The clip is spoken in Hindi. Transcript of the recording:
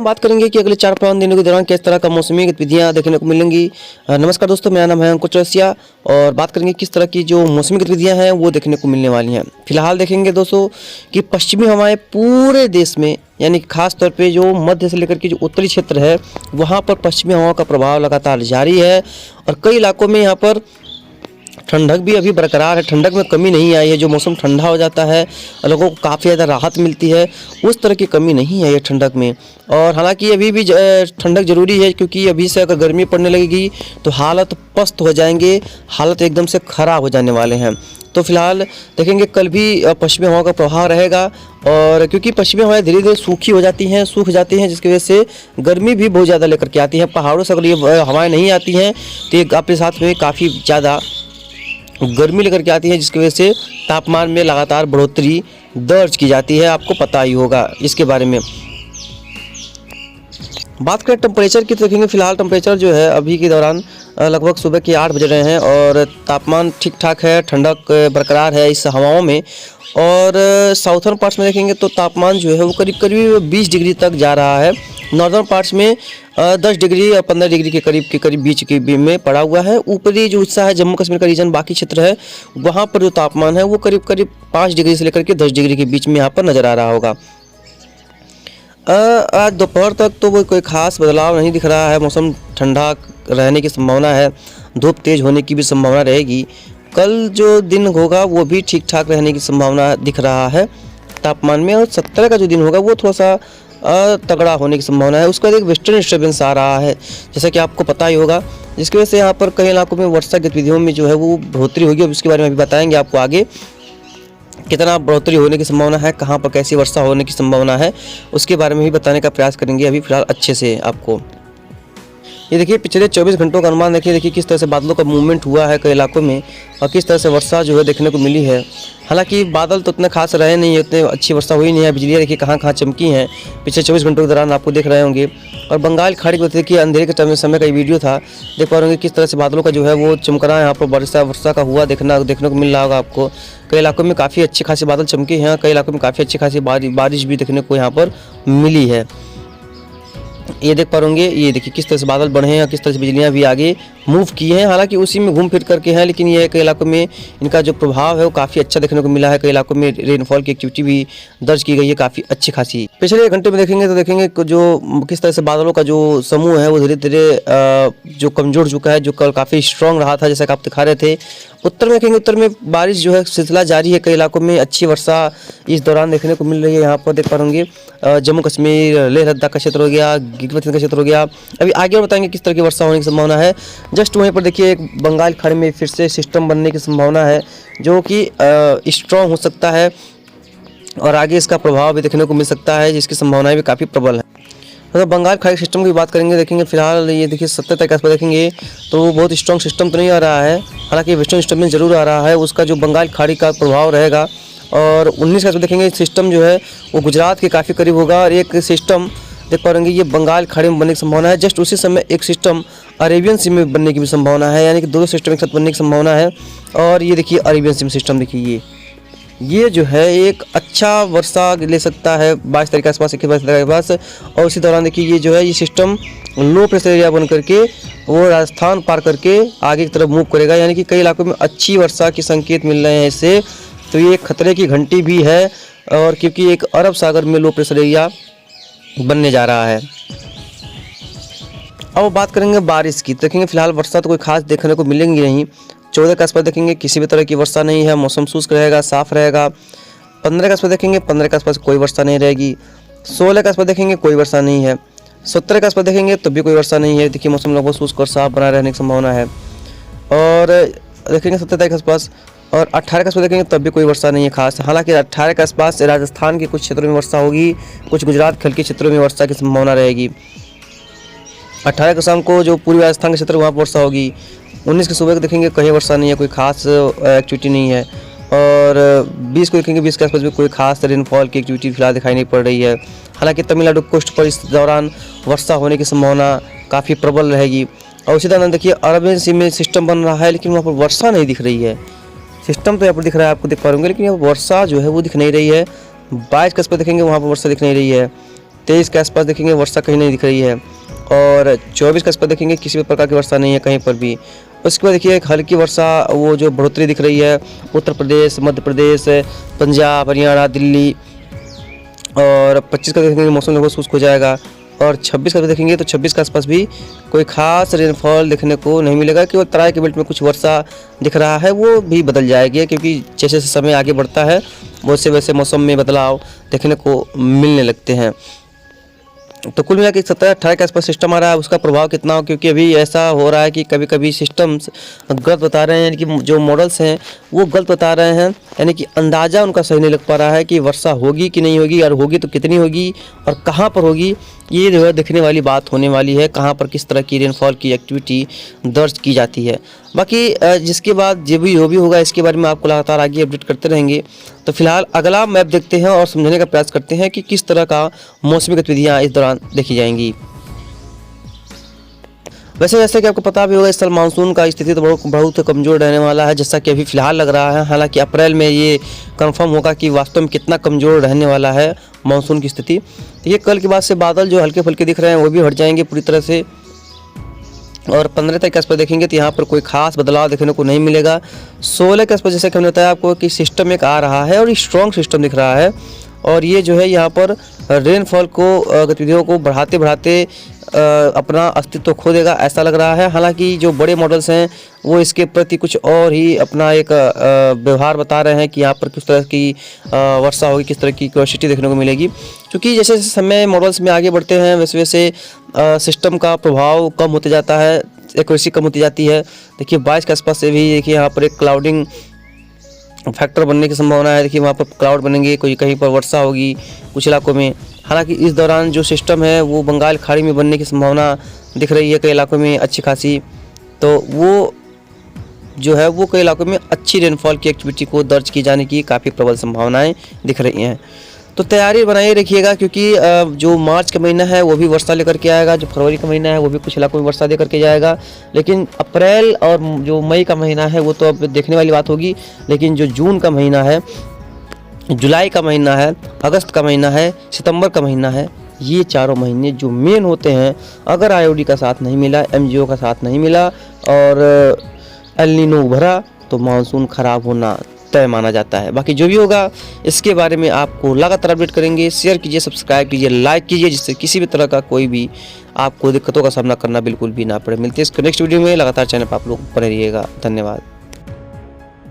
हम बात करेंगे कि अगले 4-5 दिनों के दौरान किस तरह का मौसमी गतिविधियां देखने को मिलेंगी। नमस्कार दोस्तों, मेरा नाम है अंकुर चौरसिया और बात करेंगे किस तरह की जो मौसमी गतिविधियां हैं वो देखने को मिलने वाली हैं। फिलहाल देखेंगे दोस्तों कि पश्चिमी हवाएं पूरे देश में, यानी खास तौर पे जो मध्य से लेकर के जो उत्तरी क्षेत्र है वहाँ पर पश्चिमी हवाओं का प्रभाव लगातार जारी है और कई इलाकों में यहाँ पर ठंडक भी अभी बरकरार है। ठंडक में कमी नहीं आई है। जो मौसम ठंडा हो जाता है लोगों को काफ़ी ज़्यादा राहत मिलती है, उस तरह की कमी नहीं है ये ठंडक में। और हालांकि अभी भी ठंडक ज़रूरी है, क्योंकि अभी से अगर गर्मी पड़ने लगेगी तो हालत पस्त हो जाएंगे, हालत एकदम से ख़राब हो जाने वाले हैं। तो फिलहाल देखेंगे कल भी पश्चिमी हवाओं का प्रभाव रहेगा और क्योंकि पश्चिमी हवाएं धीरे धीरे सूख जाती हैं जिसकी वजह से गर्मी भी बहुत ज़्यादा लेकर के आती है। पहाड़ों से अगर ये हवाएँ नहीं आती हैं तो ये अपने साथ में काफ़ी ज़्यादा गर्मी लेकर के आती है, जिसकी वजह से तापमान में लगातार बढ़ोतरी दर्ज की जाती है। आपको पता ही होगा इसके बारे में। बात करें टेम्परेचर की तो देखेंगे फिलहाल टेम्परेचर जो है अभी के दौरान लगभग सुबह के 8 बज रहे हैं और तापमान ठीक ठाक है, ठंडक बरकरार है इस हवाओं में। और साउथर्न पार्ट्स में देखेंगे तो तापमान जो है वो करीब करीब 20 डिग्री तक जा रहा है। नॉर्दर्न पार्ट्स में 10 डिग्री और 15 डिग्री के करीब बीच के में पड़ा हुआ है। ऊपरी जो हिस्सा है जम्मू कश्मीर का रीजन, बाकी क्षेत्र है, वहाँ पर जो तापमान है वो करीब 5 डिग्री से लेकर के 10 डिग्री के बीच में यहाँ पर नज़र आ रहा होगा। आज दोपहर तक तो वो कोई खास बदलाव नहीं दिख रहा है। मौसम ठंडा रहने की संभावना है, धूप तेज़ होने की भी संभावना रहेगी। कल जो दिन होगा वो भी ठीक ठाक रहने की संभावना दिख रहा है तापमान में। और 17 का जो दिन होगा वो थोड़ा सा तगड़ा होने की संभावना है। उसके बाद एक वेस्टर्न डिस्टर्बेंस आ रहा है, जैसा कि आपको पता ही होगा, जिसकी वजह से यहाँ पर कई इलाकों में वर्षा गतिविधियों में जो है वो बढ़ोतरी होगी। और इसके बारे में अभी बताएंगे आपको आगे कितना बढ़ोतरी होने की संभावना है, कहाँ पर कैसी वर्षा होने की संभावना है, उसके बारे में भी बताने का प्रयास करेंगे अभी फिलहाल अच्छे से आपको। ये देखिए पिछले 24 घंटों का अनुमान देखिए किस तरह से बादलों का मूवमेंट हुआ है कई इलाकों में और किस तरह से वर्षा जो है देखने को मिली है। हालांकि बादल तो उतने खास रहे नहीं, उतने अच्छी वर्षा हुई नहीं है। बिजलियाँ देखिए कहाँ कहाँ चमकी हैं पिछले 24 घंटों के दौरान, आपको देख रहे होंगे। और बंगाल खाड़ी को देखिए अंधेरे के समय का वीडियो था, देख पा रहे होंगे किस तरह से बादलों का जो है वो चमकना यहाँ पर वर्षा का हुआ देखने को मिल रहा होगा आपको। कई इलाकों में काफ़ी अच्छे खासे बादल चमके हैं, कई इलाकों में काफ़ी अच्छी खासी बारिश भी देखने को यहाँ पर मिली है। ये देख पा रहे, ये देखिए किस तरह से बादल बढ़े हैं और किस तरह से बिजलियां भी आगे मूव की हैं। हालांकि उसी में घूम फिर करके हैं, लेकिन ये कई इलाकों में इनका जो प्रभाव है वो काफ़ी अच्छा देखने को मिला है। कई इलाकों में रेनफॉल की एक्टिविटी भी दर्ज की गई है काफ़ी अच्छी खासी। पिछले 1 घंटे में देखेंगे तो देखेंगे जो किस तरह से बादलों का जो समूह है वो धीरे धीरे जो कमजोर चुका है, जो कल काफ़ी स्ट्रॉन्ग रहा था जैसा कि आप दिखा रहे थे। उत्तर में देखेंगे, उत्तर में बारिश जो है सिलसिला जारी है, कई इलाकों में अच्छी वर्षा इस दौरान देखने को मिल रही है। यहाँ पर देख पा रहे जम्मू कश्मीर, लेह लद्दाख का क्षेत्र हो गया, गिलगित का क्षेत्र हो गया। अभी आगे और बताएंगे किस तरह की वर्षा होने की संभावना है। जस्ट वहीं पर देखिए एक बंगाल खाड़ी में फिर से सिस्टम बनने की संभावना है जो कि स्ट्रॉन्ग हो सकता है और आगे इसका प्रभाव भी देखने को मिल सकता है, जिसकी संभावनाएं भी काफ़ी प्रबल है। तो बंगाल खाड़ी सिस्टम की बात करेंगे, देखेंगे फिलहाल ये देखिए 70 तक आसपास देखेंगे तो बहुत स्ट्रॉन्ग सिस्टम तो नहीं आ रहा है। हालांकि वेस्टर्न डिस्टर्बेंस जरूर आ रहा है, उसका जो बंगाल खाड़ी का प्रभाव रहेगा। और 19 का देखेंगे सिस्टम जो है वो गुजरात के काफ़ी करीब होगा और एक सिस्टम देख पा रहे ये बंगाल खाड़ी में बनने की संभावना है। जस्ट उसी समय एक सिस्टम अरेबियन सी में बनने की भी संभावना है, यानी कि 2 सिस्टम एक साथ बनने की संभावना है। और ये देखिए अरेबियन सी में सिस्टम देखिए ये जो है एक अच्छा वर्षा ले सकता है 22 तारीख के आसपास, 21 तारीख के आसपास। और उसी दौरान देखिए ये जो है ये सिस्टम लो प्रेशर एरिया बन करके वो राजस्थान पार करके आगे की तरफ मूव करेगा, यानी कि कई इलाकों में अच्छी वर्षा के संकेत मिल रहे हैं इससे। तो ये खतरे की घंटी भी है और क्योंकि एक अरब सागर में लो प्रेशर एरिया बनने जा रहा है। अब बात करेंगे बारिश की, देखेंगे फिलहाल वर्षा तो कोई खास देखने को मिलेंगी नहीं। 14 के आसपास देखेंगे किसी भी तरह की वर्षा नहीं है, मौसम शुष्क रहेगा, साफ रहेगा। 15 के आसपास देखेंगे, 15 के आसपास कोई वर्षा नहीं रहेगी। 16 के आसपास देखेंगे कोई वर्षा नहीं है। 17 के आसपास देखेंगे तब भी कोई वर्षा नहीं है। देखिए मौसम लगभग शुष्क और साफ बना रहने की संभावना है। और देखेंगे 17 तारीख के आसपास और 18 के आसपास देखेंगे तब भी कोई वर्षा नहीं है खास। हालांकि 18 के आसपास राजस्थान के कुछ क्षेत्रों में वर्षा होगी, कुछ गुजरात खल के क्षेत्रों में वर्षा की संभावना रहेगी। 18 को शाम को जो पूर्वी राजस्थान के क्षेत्र वहाँ पर वर्षा होगी। 19 के सुबह को देखेंगे कहीं वर्षा नहीं है, कोई खास एक्टिविटी नहीं है। और 20 को देखेंगे, 20 के आसपास भी कोई खास रेनफॉल की एक्टिविटी फिलहाल दिखाई नहीं पड़ रही है। हालांकि तमिलनाडु कोस्ट पर इस दौरान वर्षा होने की संभावना काफ़ी प्रबल रहेगी। और उसी दौरान देखिए अरबियन सी में सिस्टम बन रहा है, लेकिन वहाँ पर वर्षा नहीं दिख रही है। सिस्टम तो यहाँ पर दिख रहा है, आपको देख पा रहे होंगे, लेकिन यहाँ वर्षा जो है वो दिख नहीं रही है। 22 के आसपास देखेंगे वहाँ पर वर्षा दिख नहीं रही है। 23 के आसपास देखेंगे वर्षा कहीं नहीं दिख रही है, और 24 के आसपास देखेंगे किसी भी प्रकार की वर्षा नहीं है कहीं पर भी। उसके बाद देखिए एक हल्की वर्षा वो जो बढ़ोतरी दिख रही है उत्तर प्रदेश, मध्य प्रदेश, पंजाब, हरियाणा, दिल्ली। और 25 का देखेंगे मौसम लगभग शुष्क हो जाएगा, और 26 का देखेंगे तो 26 के आसपास भी कोई खास रेनफॉल देखने को नहीं मिलेगा। केवल तराई के बेल्ट में कुछ वर्षा दिख रहा है, वो भी बदल जाएगी, क्योंकि जैसे जैसे समय आगे बढ़ता है वैसे वैसे मौसम में बदलाव देखने को मिलने लगते हैं। तो कुल मिला के 17-18 के आसपास सिस्टम आ रहा है, उसका प्रभाव कितना हो, क्योंकि अभी ऐसा हो रहा है कि कभी कभी सिस्टम्स गलत बता रहे हैं, यानी कि जो मॉडल्स हैं वो गलत बता रहे हैं, यानी कि अंदाज़ा उनका सही नहीं लग पा रहा है कि वर्षा होगी कि नहीं होगी, और होगी तो कितनी होगी और कहाँ पर होगी। ये जो है देखने वाली बात होने वाली है, कहाँ पर किस तरह की रेनफॉल की एक्टिविटी दर्ज की जाती है। बाकी जिसके बाद जो भी होगा इसके बारे में आपको लगातार आगे अपडेट करते रहेंगे। तो फिलहाल अगला मैप देखते हैं और समझने का प्रयास करते हैं कि किस तरह का मौसमी गतिविधियाँ इस दौरान देखी जाएंगी। वैसे जैसे कि आपको पता भी होगा इस साल मानसून का स्थिति तो बहुत कमज़ोर रहने वाला है, जैसा कि अभी फ़िलहाल लग रहा है। हालांकि अप्रैल में ये कंफर्म होगा कि वास्तव में कितना कमज़ोर रहने वाला है मानसून की स्थिति। ये कल के बाद से बादल जो हल्के फुल्के दिख रहे हैं वो भी हट जाएंगे पूरी तरह से, और 15 तारीख के आसपास देखेंगे तो यहाँ पर कोई खास बदलाव देखने को नहीं मिलेगा। 16 के आसपास जैसे कि हमने बताया आपको कि सिस्टम एक आ रहा है, और स्ट्रॉन्ग सिस्टम दिख रहा है, और ये जो है यहाँ पर रेनफॉल को गतिविधियों को बढ़ाते बढ़ाते अपना अस्तित्व खो देगा ऐसा लग रहा है। हालांकि जो बड़े मॉडल्स हैं वो इसके प्रति कुछ और ही अपना एक व्यवहार बता रहे हैं कि यहाँ पर किस तरह की वर्षा होगी, किस तरह की क्वेसिटी देखने को मिलेगी, क्योंकि जैसे जैसे समय मॉडल्स में आगे बढ़ते हैं वैसे वैसे सिस्टम का प्रभाव कम होते जाता है, एक्यूरेसी कम होती जाती है। देखिए 22 के आसपास से भी देखिए यहाँ पर एक क्लाउडिंग फैक्टर बनने की संभावना है। देखिए वहाँ पर क्लाउड बनेंगे, कोई कहीं पर वर्षा होगी कुछ इलाकों में। हालांकि इस दौरान जो सिस्टम है वो बंगाल खाड़ी में बनने की संभावना दिख रही है कई इलाकों में अच्छी खासी, तो वो जो है वो कई इलाकों में अच्छी रेनफॉल की एक्टिविटी को दर्ज की जाने की काफ़ी प्रबल संभावनाएं दिख रही हैं। तो तैयारी बनाए रखिएगा, क्योंकि जो मार्च का महीना है वो भी वर्षा लेकर के आएगा, जो फरवरी का महीना है वो भी कुछ इलाकों में वर्षा देकर के जाएगा, लेकिन अप्रैल और जो मई का महीना है वो तो अब देखने वाली बात होगी। लेकिन जो जून का महीना है, जुलाई का महीना है, अगस्त का महीना है, सितंबर का महीना है, ये चारों महीने जो मेन होते हैं, अगर आईओडी का साथ नहीं मिला, एमजीओ का साथ नहीं मिला और एल नीनो उभरा तो मानसून खराब होना तय माना जाता है। बाकी जो भी होगा इसके बारे में आपको लगातार अपडेट करेंगे। शेयर कीजिए, सब्सक्राइब कीजिए, लाइक कीजिए, जिससे किसी भी तरह का कोई भी आपको दिक्कतों का सामना करना बिल्कुल भी ना पड़े। मिलते हैं इसके नेक्स्ट वीडियो में। लगातार चैनल पर आप लोग बने रहिएगा। धन्यवाद।